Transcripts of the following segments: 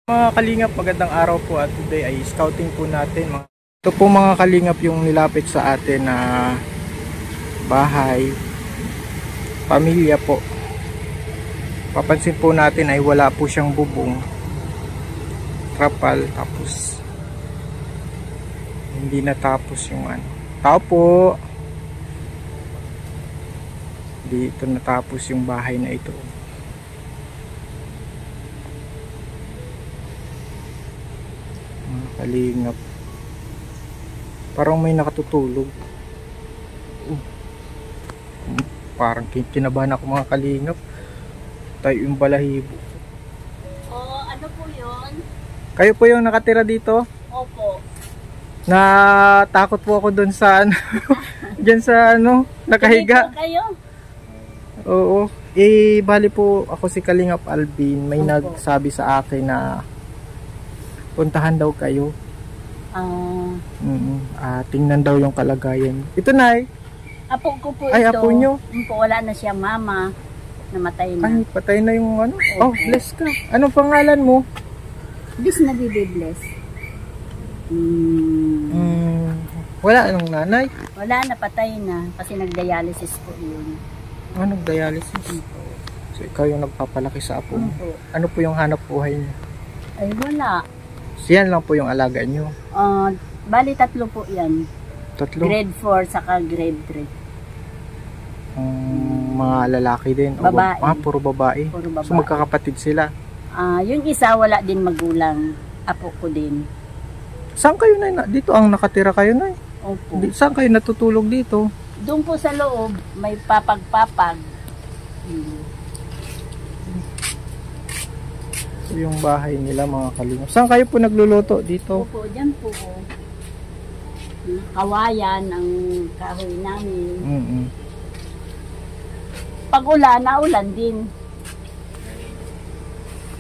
Mga kalingap, magandang araw po at today ay scouting po natin. Ito po mga kalingap yung nilapit sa atin na bahay, pamilya po. Papansin po natin ay wala po siyang bubong, trapal, tapos hindi natapos yung ano. Tao po, dito natapos yung bahay na ito. Kalingap, parang may nakatutulog. Parang kinabahan ako mga kalingap. Tayo yung balahibo. Ano po yun? Kayo po yung nakatira dito? Opo. Natakot po ako doon sa ano. Diyan sa ano, nakahiga. Hindi po kayo? Oo. Bali po ako si Kalingap Alvin. May nagsabi sa akin na puntahan daw kayo. Tingnan daw yung kalagayan. Ito na Apo ko po ay, ito. apo nyo? Wala na siya mama. Namatay na. Ay, patay na yung ano. Oh, bless ka. Anong pangalan mo? Bis na bibibless. Wala anong nanay? Wala, napatay na. Kasi nag-dialysis po yun. Anong dialysis? So, ikaw yung nagpapalaki sa apo mo. Ano po yung hanap buhay niyo? Ay, wala. Siyan lang po yung alaga niyo? Bali, 3 po yan. 3? Grade 4 saka grade 3. Mga lalaki din? Babae. Puro babae. Puro babae. So magkakapatid sila? Yung isa wala din magulang. Apo ko din. Saan kayo na? Dito ang nakatira kayo na? Opo. Saan kayo natutulog dito? Doon po sa loob, may papag-papag. Yung bahay nila mga kalingap. Saan kayo po nagluluto dito? Opo, dyan po. Kawayan ang kahoy namin. Pag ulan, naulan din.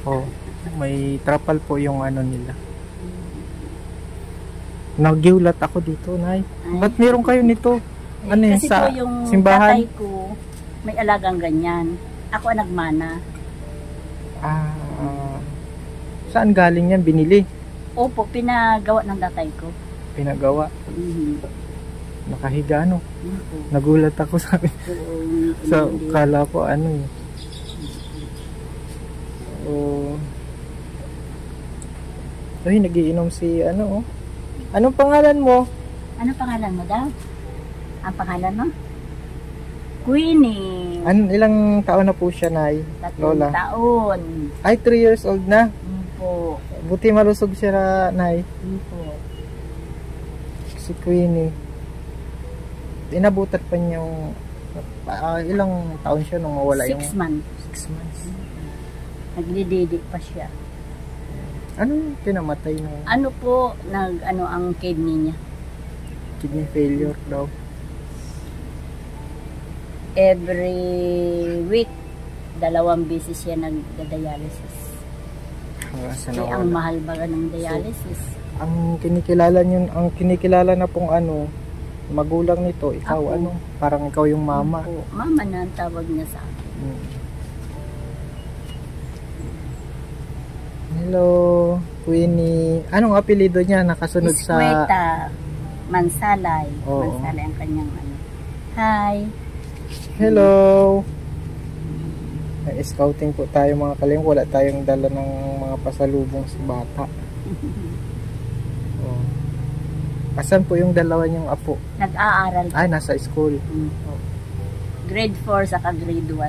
Oh, may trapal po yung ano nila. Nagiulat ako dito, Nay. Ba't meron kayo nito? Ano yun, kasi sa po yung simbahan? tatay ko, may alagang ganyan. Ako ang nagmana. Saan galing yan? Binili? Opo, pinagawa ng tatay ko. Pinagawa? Nakahiga, no? Nagulat ako sa akin. So, kala ko ano eh. Ay, nagiinom si ano oh. Anong pangalan mo? Ano pangalan mo daw? Ang pangalan mo? Queenie. Ilang taon na po siya, Nay? 3 Lola? taon. Ay, 3 years old na? Opo. Buti malusog siya, Nay. Opo. Si Queenie. Inabutat pa niya yung ilang taon siya nung mawala 6 yung months. 6 months. Nagdididik pa siya. Ano yung kinamatay nung Ano po, ang kidney niya? kidney failure daw? Every week, 2 beses siya nagda-dialysis. Kasi ang mahal baga ng dialysis. So, ang kinikilala na pong ano, magulang nito, ikaw Ako. ano, parang ikaw yung mama. Opo. Mama na ang tawag niya sa akin. Hello, Queenie. Anong apelido niya nakasunod sa... Iskweta Mansalay. Oo. Mansalay ang kanyang ano. Hi. Hello. Scouting po tayo mga kaling. Wala tayong dala ng mga pasalubong sa bata. Asan po yung dalawa niyong apo? Nag-aaral. Ay, nasa school. Grade 4 saka grade 1.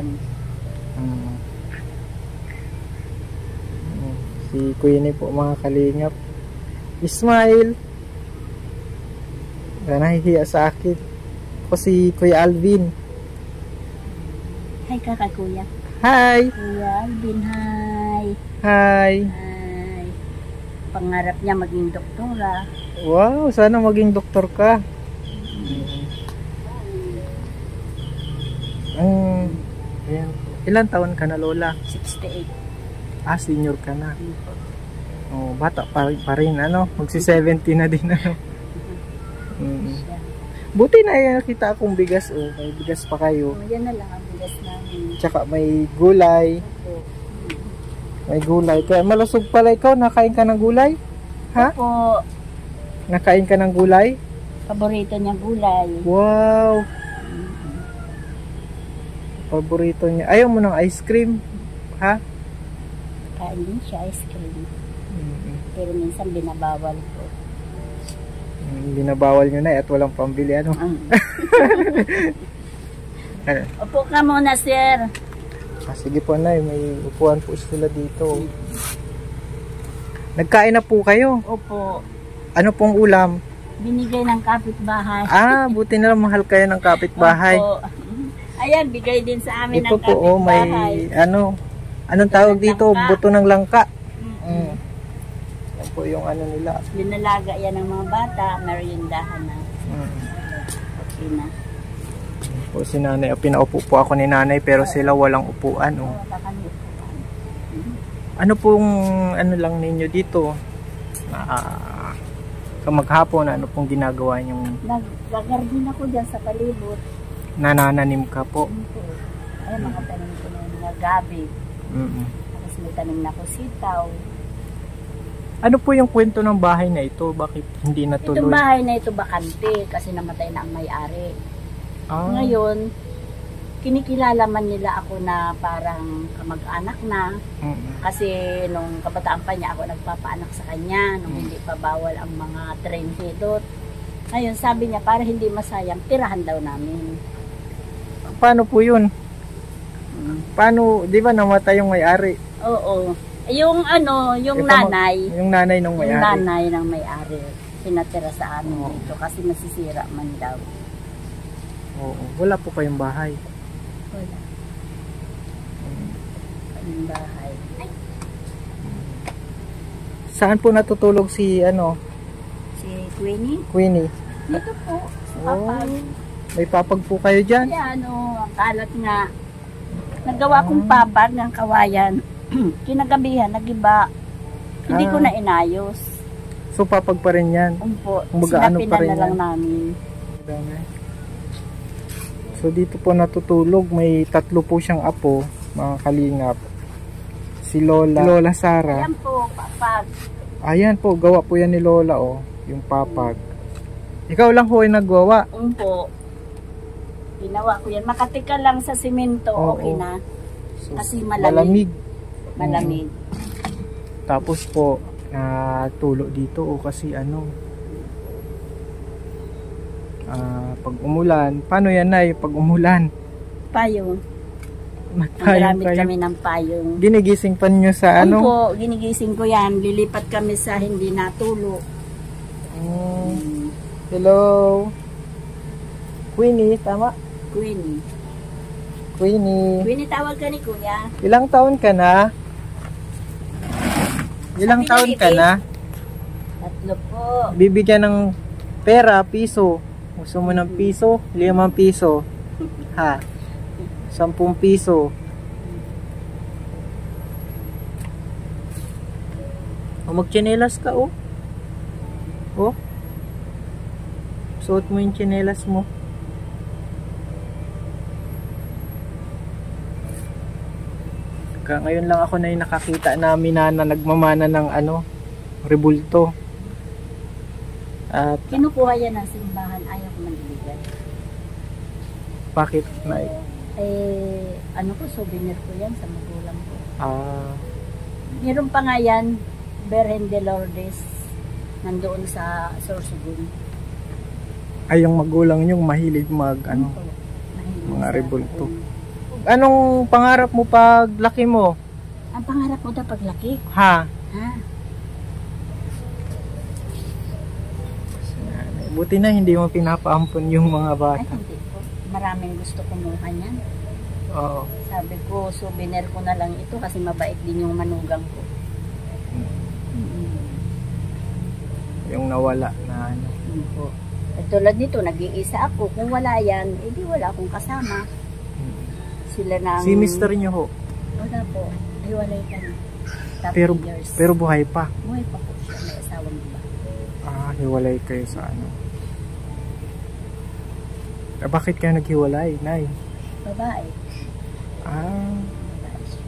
Si Queenie po mga kalingap. Smile. Nahihiya sa akin. Ako si Kuya Alvin. Hi kaka kuya. Hi. Kuya Alvin, hi. Hi. Hi. Pangarap niya maging doktora. Wow, sana maging doktor ka. Ayan. Ilan taon ka na, Lola? 68. Senior ka na. Bata pa rin, ano? Magsi-70 na din, ano? Buti na nakita akong bigas, may bigas pa kayo. Yan na lang ang bigas namin. Tsaka may gulay. May gulay. Kaya malusog pala ikaw. Nakain ka ng gulay? Ha? Po, Nakain ka ng gulay? paborito niya gulay. Wow! Paborito niya. Ayaw mo ng ice cream? Ha? Kain din siya ice cream. Pero minsan binabawal po. Binabawal nyo na at walang pambili. Ano? Upo ka muna, sir. Sige po, Nay. May upuan po sila dito. Nagkain na po kayo? Opo. Ano pong ulam? Binigay ng kapitbahay. Buti na lang mahal kayo ng kapitbahay. Opo. Ayan, bigay din sa amin Ito ng po, kapitbahay. may anong tawag dito? Langka. Buto ng langka. Yan po yung ano nila. Linalaga yan ng mga bata, meriendahan na. Okay na. Po si nanay, pinaupo po ako ni nanay pero sila walang upuan. Wala kami upuan. Ano pong ano lang ninyo dito? Maghapon, ano pong ginagawa niyong Nag-garden ako dyan sa palibot. nanananim ka po? Ay, mga tanim ko na mga gabi. Tapos may tanim na ko sitaw. Ano po yung kwento ng bahay na ito? Bakit hindi natuloy? Itong bahay na ito bakante kasi namatay na ang may-ari. Ngayon, kinikilala man nila ako na parang kamag-anak na. Kasi nung kabataan pa niya, ako nagpapaanak sa kanya nung hindi pa bawal ang mga train hidot. Ngayon, sabi niya, para hindi masayang, tirahan daw namin. Paano po yun? Paano, di ba namatay yung may-ari? Oo. Yung yung nanay. Yung nanay ng may-ari. Yung nanay ng may-ari. Pinatira sa amin dito kasi masisira man daw. Oo. Wala po kayong bahay. Wala. Yung bahay. Saan po natutulog si Si Queenie? Queenie? Dito po. Sa papag. May papag po kayo dyan? Kaya ang kalat nga. Nagawa kong papag ng kawayan. Kinagabihan, nagiba. Hindi ko na inayos. So papag pa rin yan? Umpo. Ano pa rin na lang namin. So dito po natutulog. May 3 po siyang apo, mga kalingap. Si Lola Sara. Ayan po, papag. Ayan po, gawa po yan ni Lola, yung papag. Ikaw lang ho ay naggawa. Umpo. Ginawa ko yan. Makatika lang sa simento, okay na. So, kasi malamig. Malamig. Tapos po, tulo dito kasi pag umulan, paano yan ay pag umulan? Payong. Magpayong Magamit kami ng payong. Ginigising pa ninyo sa Opo, ginigising ko yan. Lilipat kami sa hindi natulo. Hello? Queenie, tama? Queenie. Queenie, tawag ka ni Kuya. ilang taon ka na? Ilang taon ka na? 3 po. Bibigyan ng pera, piso. Gusto mo ng piso? 5 piso. Ha? 10 piso. Magtsinelas ka, Suot mo yung tsinelas mo. Ngayon lang ako na yung nakakita namin na nagmamana ng rebulto. At Kinukuha yan ng simbahan. Ayaw ko maniligan. bakit na Souvenir ko yan sa magulang ko. meron Pa nga yan, Virgen de Lourdes, nandoon sa Sorsogon. ay yung magulang yung mahilig mga rebulto. Anong pangarap mo pag laki mo? Ang pangarap mo daw paglaki? Ha? Buti na hindi mo pinapaampon yung mga Ay, bata. hindi po. Maraming gusto kumuha niyan. Oo. Sabi ko, souvenir ko na lang ito kasi mabait din yung manugang ko. Yung nawala na Hindi po. At tulad nito, nag-iisa ako. Kung wala yan, edi wala akong kasama. Sila nang... Si Mr. nyo ho? Wala po. Ay, walay ka na. Pero buhay pa? Buhay pa po siya. May asawang iba. Hiwalay kayo sa bakit kayo naghiwalay, Nay? Babae. Ah. Babae siya.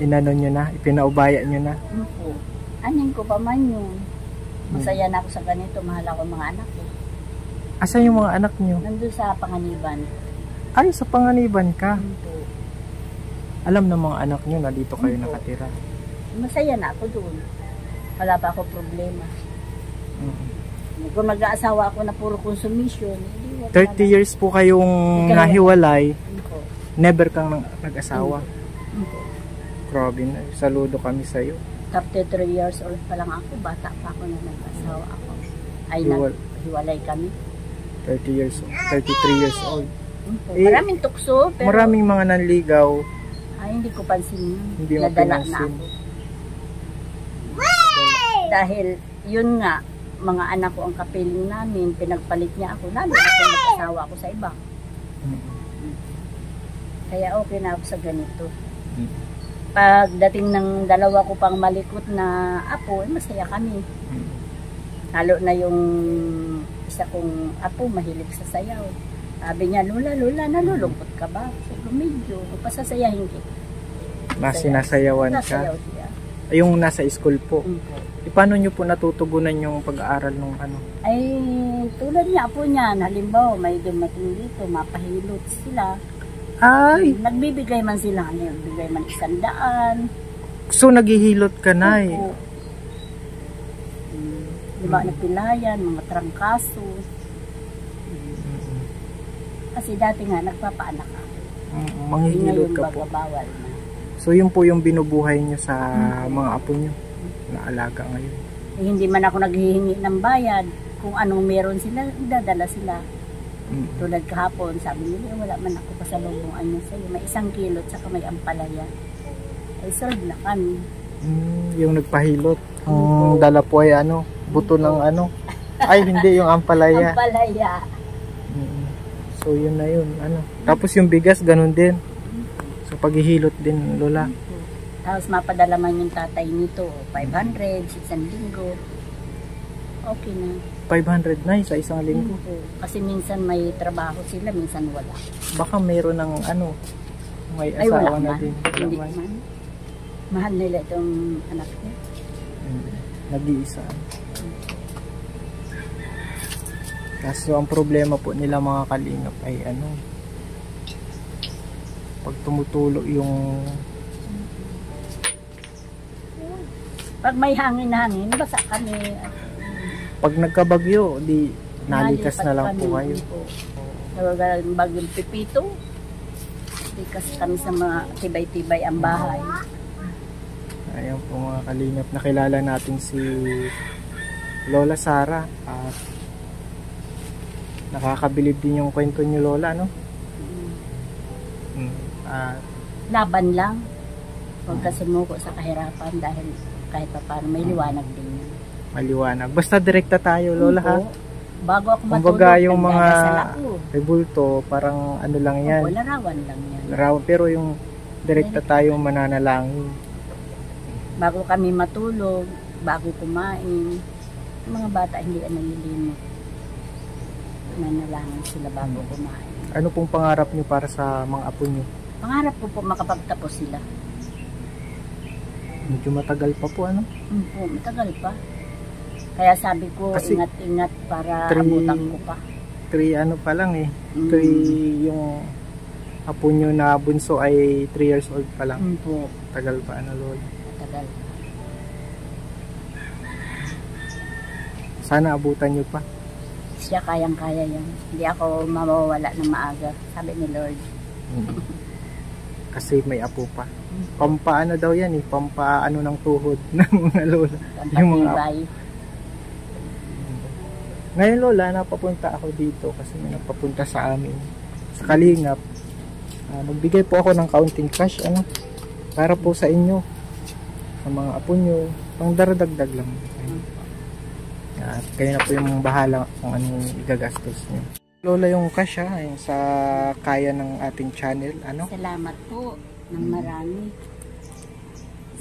Inano nyo na, ipinaubaya nyo na. Opo. Anin ko pa man yun. Masaya na ako sa ganito, mahal ako mga anak ko. Asan yung mga anak nyo? Nandun sa Panganiban. Ay, sa Panganiban ka. Opo. Alam ng mga anak nyo na dito kayo Opo. nakatira. Masaya na ako doon. Wala pa ako problema. Mm. Kung mag-aasawa ako na puro consumption, 30 years po kayong nahiwalay, Opo. never kang nag-asawa. Opo. Grabe na, saludo kami sa'yo. 33 years old pa lang ako, bata pa ako na nag-asawa ako. Ay, naghiwalay kami. 30 years old, 33 years old. Maraming tukso, pero maraming mga nanligaw. ay, hindi ko pansin yun. Hindi mo Nadala na pinansin. ako. Dahil, yun nga, mga anak ko ang kapiling namin, pinagpalit niya ako, lalo na kung mag-asawa ako sa iba. Kaya okay na ako sa ganito. Pagdating ng dalawa ko pang malikot na apo, masaya kami. Lalo na yung isa kong apo, mahilig sa sayaw. Sabi niya, Lola, nalulungkot ka ba? So, medyo, pasasayahin kita. Sinasayawan ka? Nasayaw siya. Yung nasa school po. Okay. Paano nyo po natutugunan yung pag-aaral nung ano? Ay, tulad niya po niyan, halimbawa may dumating dito, mapahilot sila. Ay! Nagbibigay man sila, nagbibigay man 100. So, naghihilot ka na eh. Opo. Diba, napilayan, mga trangkaso. Kasi dati nga, nagpapaanak ako. Manghihilot ka po. Bawal na. So, yun po yung binubuhay nyo sa mga apo nyo na alaga ngayon. Eh, hindi man ako naghihingi ng bayad. Kung anong meron sila, dadala sila. Tulad kahapon, sabi nila, wala man ako pasalubungan niya sa'yo. May 1 kilo at saka may ampalaya. Ay, serve na kami. Yung nagpahilot. Ang dala po ay ano, buto ng ano. Ay, hindi, yung ampalaya. Ampalaya. So, yun na yun. Ano. Tapos yung bigas, ganun din. So, paghihilot din, Lola. Tapos mapadala man yung tatay nito, 500, sa isang linggo. Okay na. 500 na sa isang linggo. Kasi minsan may trabaho sila, minsan wala. Baka mayroon ng ano, may Ay, wala asawa na man. din. Hindi man. Mahal nila itong anak niya. Nag-iisa. Kaso ang problema po nila mga kalingap ay ano, pag tumutulo yung pag may hangin-hangin, basa kami. pag nagkabagyo, di nalikas na lang po kayo. Nawagal bagyong Pipito. Likas kami sa mga tibay-tibay ang bahay. Ayan po mga kalingap, nakilala natin si Lola Sara at nakakabilib din yung kwento niyo, Lola, no? Laban lang. Huwag ka sumuko sa kahirapan dahil kahit pa paano may liwanag din yan. Maliwanag. Basta direkta tayo, Lola, ha? Bago ako matulog, kumbaga yung mga nagdadasal ako. rebulto, parang ano lang yan. Opo, larawan lang yan. Larawan, pero yung direkta tayong mananalangin. Bago kami matulog, bago kumain, yung mga bata hindi nalilimot. Nanalangin sila bago kumain. Ano pong pangarap nyo para sa mga apo nyo? Pangarap ko po makapagtapos sila. Medyo matagal pa po, ano? Po, matagal pa. Kaya sabi ko, Kasi ingat-ingat para abutan ko pa. 3 ano pa lang eh. 3 yung apo nyo na bunso ay 3 years old pa lang. Po. Tagal pa, ano, Lola? Matagal. Sana abutan nyo pa. Siya kayang-kaya yan. Hindi ako mawawala ng maaga, sabi ni Lord. Kasi may apo pa. Pampaano daw yan eh. Pampaano ng tuhod ng mga lola. Yung mga apo. Ngayon, Lola, napapunta ako dito kasi may napapunta sa amin. Sa Kalingap. Nagbigay po ako ng counting cash. Ano? Para po sa inyo. Sa mga apo nyo. Pang daradagdag lang. At kayo na po yung bahala kung anong igagastos nyo. Lola, yung cash ha, yung sa kaya ng ating channel. Ano? Salamat po ng marami.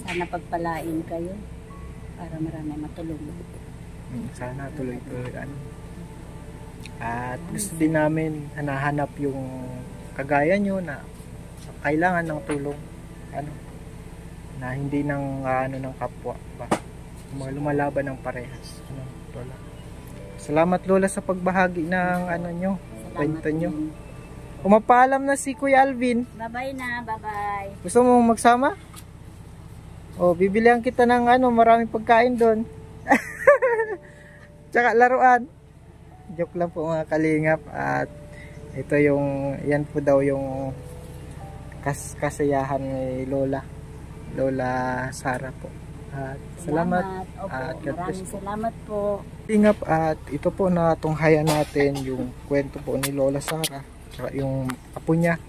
Sana pagpalain kayo para marami matulungan. Sana tuloy-tuloy. Ano? At gusto din namin hanahanap yung kagaya nyo na kailangan ng tulong. Ano? na hindi ng ng kapwa ba, mga lumalaban ng parehas. Lola. Salamat Lola sa pagbahagi ng nyo, kwento nyo. Umapaalam na si Kuya Alvin. Bye-bye na, bye-bye. Gusto mo magsama? O, bibilihan kita ng maraming pagkain doon. Tsaka laruan. Joke lang po mga kalingap. At ito yan po daw yung kasayahan ni Lola Sara po. At salamat. Opo, at maraming salamat po. Kalingap, at ito po na tunghayan natin yung kwento po ni Lola Sara. Tsaka yung apo niya.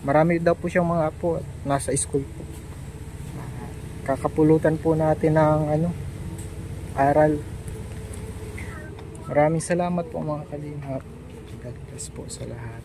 Marami daw po siyang mga apo at nasa school po. Kakapulutan po natin ng aral. Maraming salamat po mga kalingap. God bless po sa lahat.